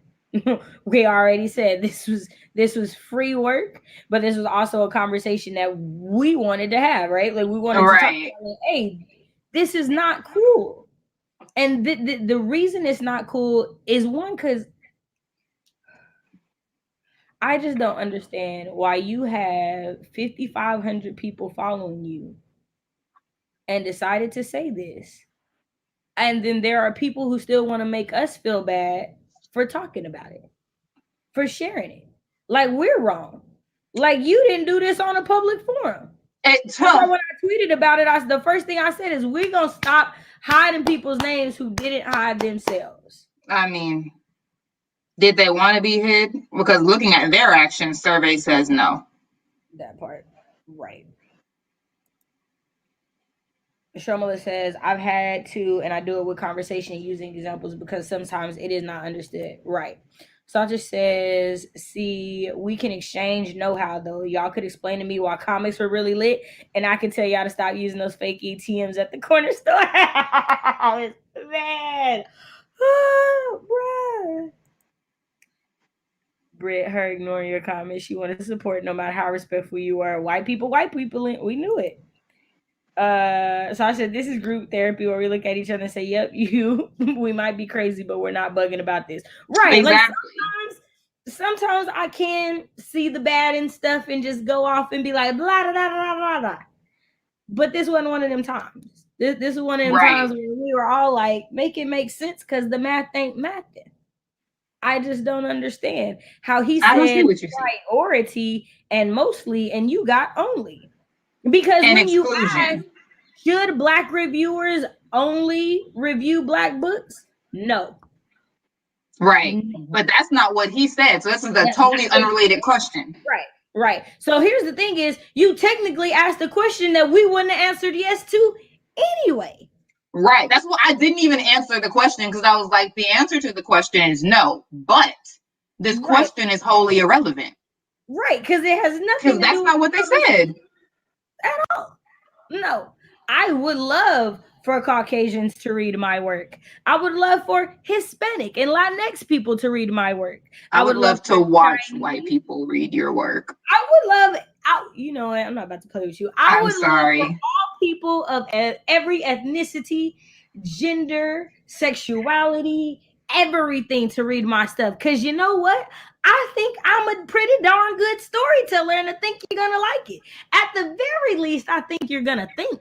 We already said this was free work, but this was also a conversation that we wanted to have, right? Like we wanted to talk Right. about, like, hey, this is not cool. And the reason it's not cool is one, because I just don't understand why you have 5,500 people following you and decided to say this. And then there are people who still want to make us feel bad for talking about it, for sharing it. Like we're wrong. Like you didn't do this on a public forum. It's That's why when I tweeted about it, the first thing I said is we're gonna stop hiding people's names who didn't hide themselves. I mean, did they want to be hid? Because looking at their actions, survey says no. That part. Right. Shomala says, I've had to, and I do it with conversation using examples because sometimes it is not understood. Right. Sasha says, see, we can exchange know-how though. Y'all could explain to me why comics were really lit, and I can tell y'all to stop using those fake ATMs at the corner store. It's bad. Oh, bruh. Britt, her ignoring your comments. She wanted to support no matter how respectful you are. White people, we knew it. So I said, this is group therapy where we look at each other and say, yep, you, we might be crazy, but we're not bugging about this. Right. Like Exactly. sometimes I can see the bad and stuff and just go off and be like, blah, blah, blah, blah, blah, blah. But this wasn't one of them times. This is one of them times where we were all like, make it make sense because the math ain't mathing. I just don't understand how he said priority and mostly, and you got only. Because and when exclusion. You ask, should Black reviewers only review Black books? No. Right. But that's not what he said. So this is a totally unrelated question. Right. So here's the thing is, you technically asked a question that we wouldn't have answered yes to anyway. Right. That's why I didn't even answer the question, because I was like, the answer to the question is no. But this question is wholly irrelevant. Right. Because it has nothing to do with... Because that's not what they said. At all. No. I would love for Caucasians to read my work. I would love for Hispanic and Latinx people to read my work. I would love to watch white people read your work. I would love... you know what? I'm not about to play with you. I'm sorry. Love for all people of every ethnicity, gender, sexuality, everything to read my stuff. Because you know what? I think I'm a pretty darn good storyteller, and I think you're going to like it. At the very least, I think you're going to think.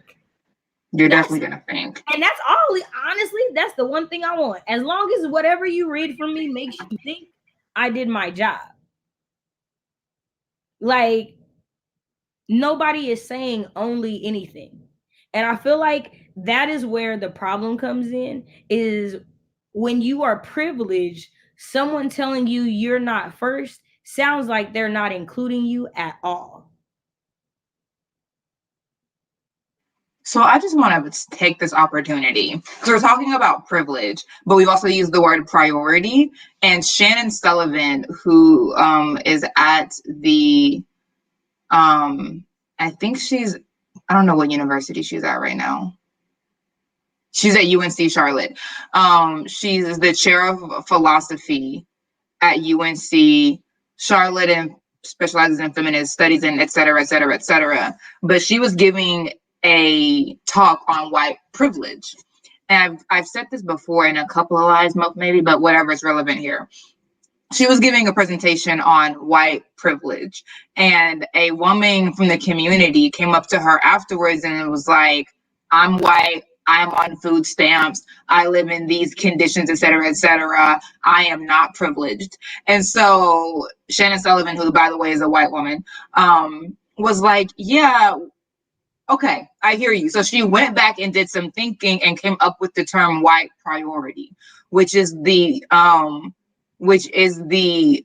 You're definitely going to think. And that's all. Honestly, that's the one thing I want. As long as whatever you read from me makes you think, I did my job. Like, nobody is saying only anything. And I feel like that is where the problem comes in, is when you are privileged, someone telling you you're not first sounds like they're not including you at all. So I just want to take this opportunity, because we're talking about privilege, but we've also used the word priority. And Shannon Sullivan, who is at the, I think I don't know what university she's at right now. She's at UNC Charlotte. She's the chair of philosophy at UNC Charlotte and specializes in feminist studies and et cetera, et cetera, et cetera. But she was giving a talk on white privilege. And I've said this before in a couple of lives, maybe, but whatever is relevant here. She was giving a presentation on white privilege, and a woman from the community came up to her afterwards and was like, I'm white, I'm on food stamps, I live in these conditions, et cetera, I am not privileged. And so Shannon Sullivan, who by the way is a white woman, was like, yeah, okay, I hear you. So she went back and did some thinking and came up with the term white priority, which is the need,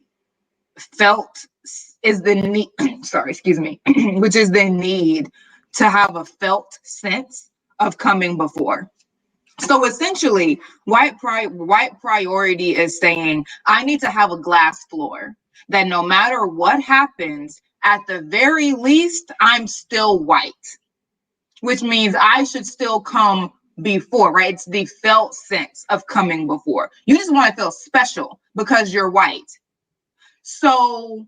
sorry, excuse me, which is the need to have a felt sense of coming before. So essentially, white priority is saying, I need to have a glass floor, that no matter what happens, at the very least, I'm still white, which means I should still come before, right? It's the felt sense of coming before. You just want to feel special because you're white. So,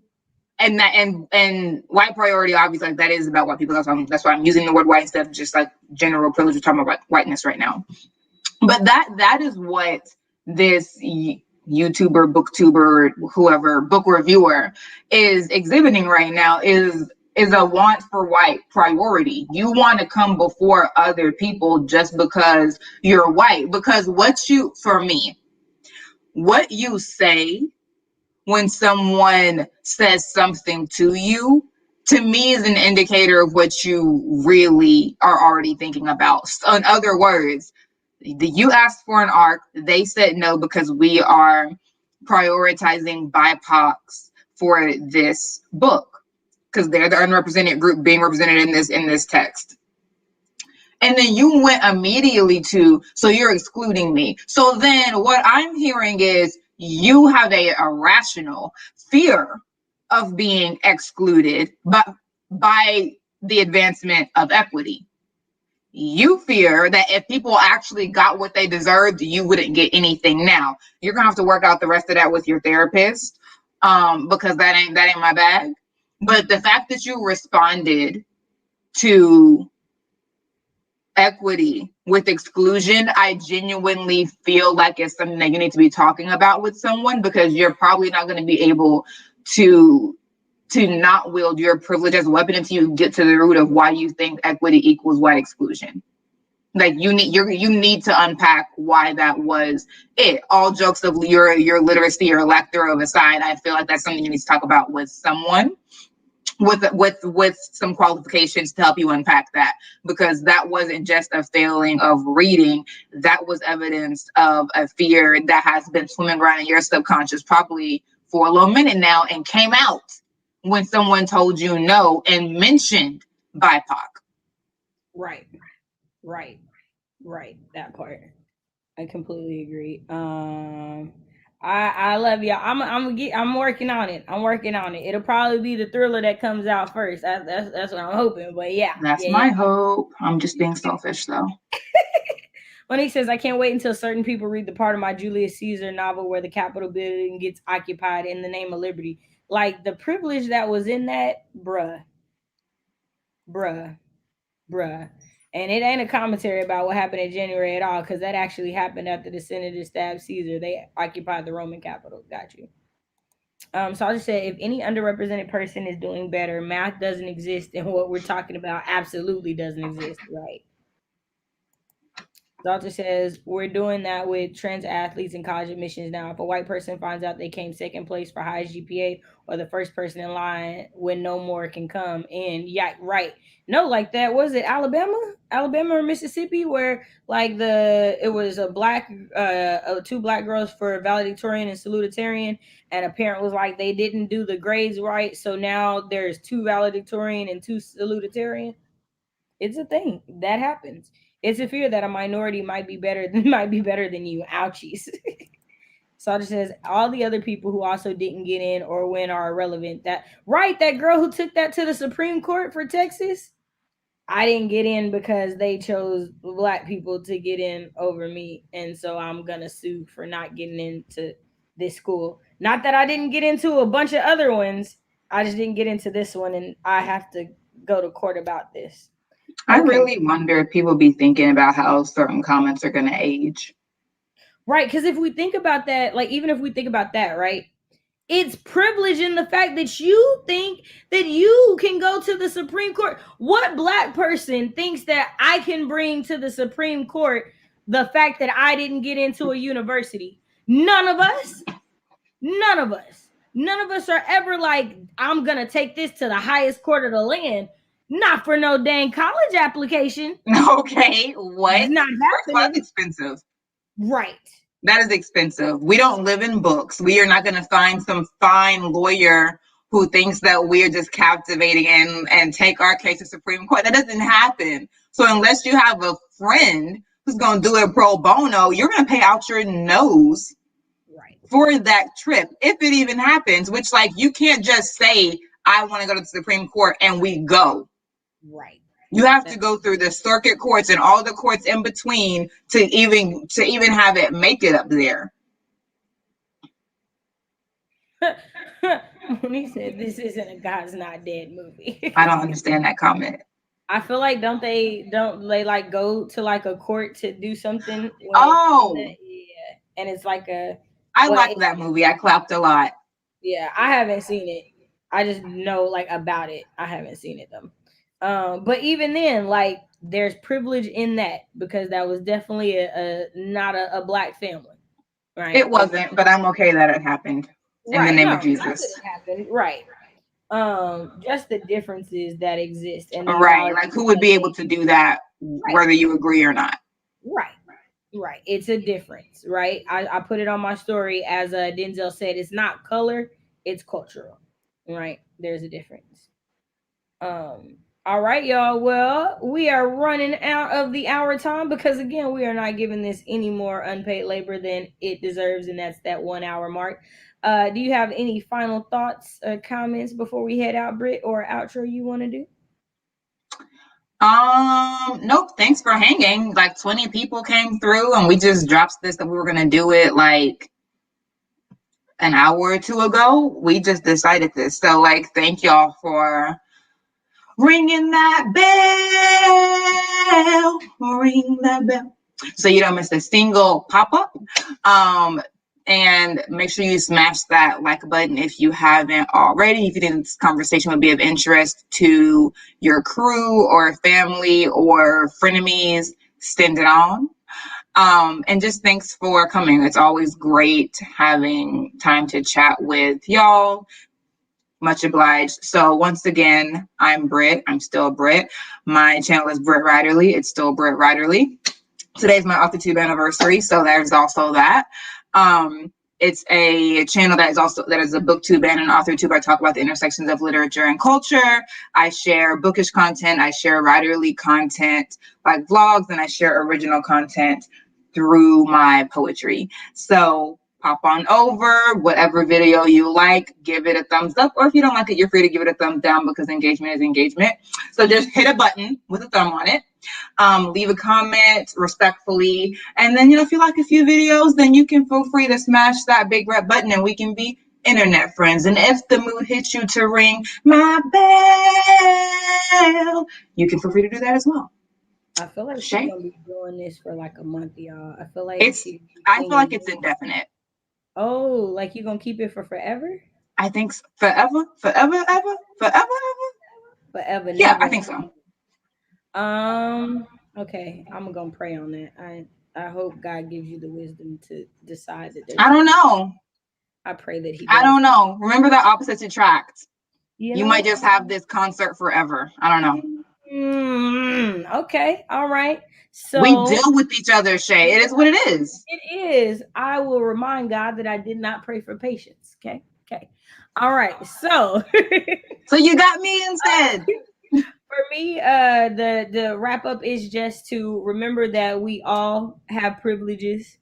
and white priority, obviously, like, that is about white people. That's why I'm using the word white instead of just like general privilege. We're talking about whiteness right now. But that is what this YouTuber, booktuber, whoever, book reviewer is exhibiting right now, is a want for white priority. You want to come before other people just because you're white. Because what you say when someone says something to you, to me, is an indicator of what you really are already thinking about. So in other words, you asked for an ARC, they said no because we are prioritizing BIPOCs for this book, because they're the unrepresented group being represented in this text. And then you went immediately to, so you're excluding me. So then what I'm hearing is, You have a irrational fear of being excluded by the advancement of equity. You fear that if people actually got what they deserved, you wouldn't get anything. Now you're gonna have to work out the rest of that with your therapist, because that ain't my bag. But the fact that you responded to equity with exclusion, I genuinely feel like it's something that you need to be talking about with someone, because you're probably not going to be able to not wield your privilege as a weapon until you get to the root of why you think equity equals white exclusion. Like you need to unpack why that was it. All jokes of your literacy or lack thereof aside, I feel like that's something you need to talk about with someone with some qualifications to help you unpack that, because that wasn't just a failing of reading, that was evidence of a fear that has been swimming around in your subconscious probably for a little minute now, and came out when someone told you no and mentioned BIPOC. Right. Right. That part. I completely agree. I love y'all. I'm working on it. I'm working on it. It'll probably be the thriller that comes out first. That's what I'm hoping. But yeah, That's yeah, yeah. my hope. I'm just being selfish though. When he says, I can't wait until certain people read the part of my Julius Caesar novel where the Capitol building gets occupied in the name of liberty. Like the privilege that was in that, bruh, bruh. And it ain't a commentary about what happened in January at all, because that actually happened after the senators stabbed Caesar. They occupied the Roman capital. Got you. So I'll just say, if any underrepresented person is doing better, math doesn't exist, and what we're talking about absolutely doesn't exist, right? Doctor says we're doing that with trans athletes and college admissions now. If a white person finds out they came second place for highest GPA, or the first person in line when no more can come in, yeah, right. No, like that was it Alabama or Mississippi, where like it was a black two black girls for valedictorian and salutatorian, and a parent was like they didn't do the grades right, so now there's two valedictorian and two salutatorian. It's a thing that happens. It's a fear that a minority might be better than you. Ouchies. Sada says all the other people who also didn't get in or win are irrelevant. That girl who took that to the Supreme Court for Texas. I didn't get in because they chose black people to get in over me, and so I'm gonna sue for not getting into this school. Not that I didn't get into a bunch of other ones. I just didn't get into this one, and I have to go to court about this. I Okay. really wonder if people be thinking about how certain comments are going to age. Right, because if we think about that, like even if we think about that, right, it's privilege in the fact that you think that you can go to the Supreme Court. What black person thinks that I can bring to the Supreme Court the fact that I didn't get into a university? None of us. None of us. None of us are ever like, I'm gonna take this to the highest court of the land. Not for no dang college application. Okay, what? It's not First of all, that's happening. expensive. Right. That is expensive. We don't live in books. We are not going to find some fine lawyer who thinks that we're just captivating and take our case to Supreme Court. That doesn't happen. So unless you have a friend who's going to do it pro bono, you're going to pay out your nose Right. for that trip, if it even happens. Which, like, you can't just say, I want to go to the Supreme Court and we go. Right. You have to go through the circuit courts and all the courts in between to even have it make it up there. When he said this isn't a God's Not Dead movie. I don't understand that comment. I feel like don't they like go to like a court to do something Oh, yeah, and it's like a I what like that movie. I clapped a lot. yeah, I haven't seen it. I just know like about it. I haven't seen it though. But even then, like there's privilege in that because that was definitely a not a black family, right? It wasn't, but I'm okay that it happened. In the Right. name No, of not that Jesus. it happened. Right. Just the differences that exist and the Right. acknowledgement Like, who would that be they able to do that, right, whether you agree or not? right, right. It's a difference, right? I put it on my story as Denzel said, it's not color, it's cultural. Right? There's a difference. Um All right, y'all. Well, we are running out of the hour time because again, we are not giving this any more unpaid labor than it deserves, and that's that 1 hour mark. Do you have any final thoughts or comments before we head out, Britt, or outro you want to do? Nope. Thanks for hanging. Like 20 people came through, and we just dropped this that we were gonna do it like an hour or two ago. We just decided this. So, like, thank y'all for ringing that bell. Ring that bell. So you don't miss a single pop up. Um, and make sure you smash that like button if you haven't already. If you think this conversation would be of interest to your crew or family or frenemies, send it on. And just thanks for coming. It's always great having time to chat with y'all. Much obliged. So once again, I'm Britt. I'm still Britt. My channel is Britt Riderly. It's still Britt Riderly. Today's my AuthorTube anniversary, so there's also that. It's a channel that is a BookTube and an AuthorTube. I talk about the intersections of literature and culture. I share bookish content. I share writerly content like vlogs, and I share original content through my poetry. So pop on over, whatever video you like, give it a thumbs up, or if you don't like it, you're free to give it a thumbs down because engagement is engagement. So just hit a button with a thumb on it. Leave a comment respectfully. And then, if you like a few videos, then you can feel free to smash that big red button and we can be internet friends. And if the mood hits you to ring my bell, you can feel free to do that as well. I feel like she's Shay? gonna be doing this for like a month, y'all. I feel like It's she I feel like singing. it's indefinite. Oh, like you gonna keep it for forever? I think forever, forever, ever, forever, ever. Forever, Yeah, I never. think so. Okay, I'm gonna pray on that. I hope God gives you the wisdom to decide that there's I don't something. know. I pray that He I does. don't know. Remember that opposites attract. You You know. might just have this concert forever. I don't know. Okay. All right. We So deal with each other, Shay. It is what it is. it is. I will remind God that I did not pray for patience. Okay. Okay. All right. So So you got me instead. for me, the wrap up is just to remember that we all have privileges,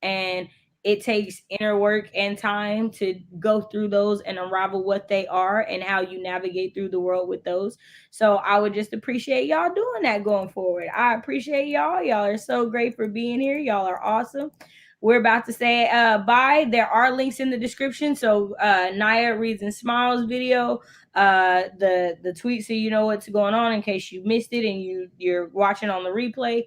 and it takes inner work and time to go through those and unravel what they are and how you navigate through the world with those. So I would just appreciate y'all doing that going forward. I appreciate y'all. Y'all are so great for being here. Y'all are awesome. We're about to say bye. There are links in the description. So Naya reads and smiles video, the tweet, so you know what's going on in case you missed it and you're watching on the replay.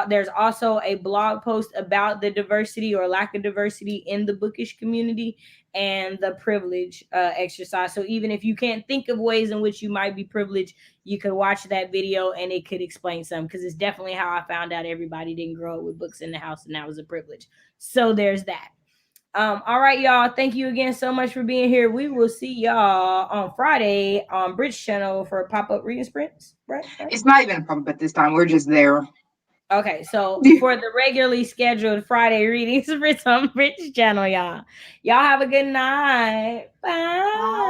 There's also a blog post about the diversity or lack of diversity in the bookish community and the privilege exercise. So even if you can't think of ways in which you might be privileged, you could watch that video and it could explain some, because it's definitely how I found out everybody didn't grow up with books in the house and that was a privilege. So there's that. All right, y'all. Thank you again so much for being here. We will see y'all on Friday on Britt's channel for pop-up reading sprints. Right? Right? It's not even a problem at this time. We're just there. Okay, so for the regularly scheduled Friday readings, Britt's on Britt's channel, y'all. Y'all have a good night. Bye.